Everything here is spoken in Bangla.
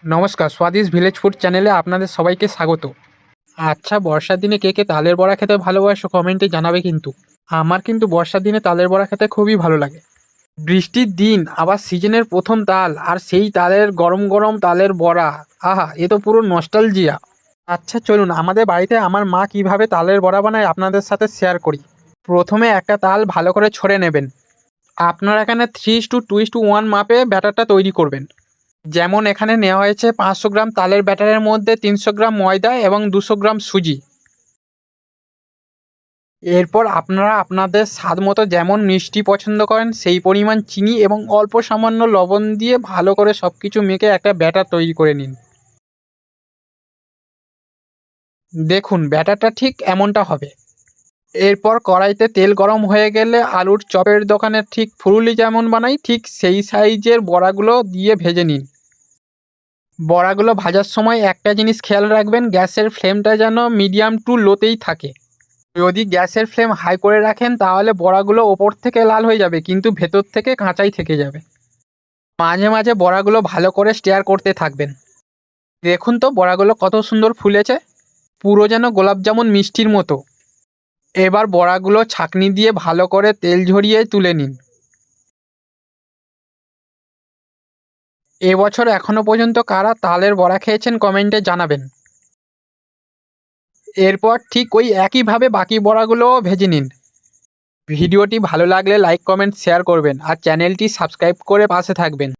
নমস্কার, স্বাদিস ভিলেজ ফুড চ্যানেলে আপনাদের সবাইকে স্বাগত। আচ্ছা, বর্ষার দিনে কে কে তালের বড়া খেতে ভালোবাসো কমেন্টে জানাবে কিন্তু। আমার কিন্তু বর্ষার দিনে তালের বড়া খেতে খুবই ভালো লাগে। বৃষ্টির দিন, আবার সিজনের প্রথম তাল, আর সেই তালের গরম গরম তালের বড়া। আহা, এ তো পুরো নস্টালজিয়া। আচ্ছা চলুন, আমাদের বাড়িতে আমার মা কিভাবে তালের বড়া বানায় আপনাদের সাথে শেয়ার করি। প্রথমে একটা তাল ভালো করে ছড়ে নেবেন। আপনারা এখানে 3:2:1 মাপে ব্যাটারটা তৈরি করবেন। যেমন এখানে নেওয়া হয়েছে 500 গ্রাম তালের ব্যাটারের মধ্যে 300 গ্রাম ময়দা এবং 200 গ্রাম সুজি। এরপর আপনারা আপনাদের স্বাদ মতো যেমন মিষ্টি পছন্দ করেন সেই পরিমাণ চিনি এবং অল্প সামান্য লবণ দিয়ে ভালো করে সব কিছু মেখে একটা ব্যাটার তৈরি করে নিন। দেখুন, ব্যাটারটা ঠিক এমনটা হবে। এরপর কড়াইতে তেল গরম হয়ে গেলে আলুর চপের দোকানে ঠিক ফুলুরি যেমন বানাই ঠিক সেই সাইজের বড়াগুলো দিয়ে ভেজে নিন। বড়াগুলো ভাজার সময় একটা জিনিস খেয়াল রাখবেন, গ্যাসের ফ্লেমটা যেন মিডিয়াম টু লোতেই থাকে। যদি গ্যাসের ফ্লেম হাই করে রাখেন তাহলে বড়াগুলো ওপর থেকে লাল হয়ে যাবে কিন্তু ভেতর থেকে কাঁচাই থেকে যাবে। মাঝে মাঝে বড়াগুলো ভালো করে স্টিয়ার করতে থাকবেন। দেখুন তো বড়াগুলো কত সুন্দর ফুলেছে, পুরো যেন গোলাপজামুন মিষ্টির মতো। এবার বড়াগুলো ছাঁকনি দিয়ে ভালো করে তেল ঝরিয়ে তুলে নিন। এবছর এখনও পর্যন্ত কারা তালের বড়া খেয়েছেন কমেন্টে জানাবেন। এরপর ঠিক ওই একইভাবে বাকি বড়াগুলোও ভেজে নিন। ভিডিওটি ভালো লাগলে লাইক কমেন্ট শেয়ার করবেন আর চ্যানেলটি সাবস্ক্রাইব করে পাশে থাকবেন।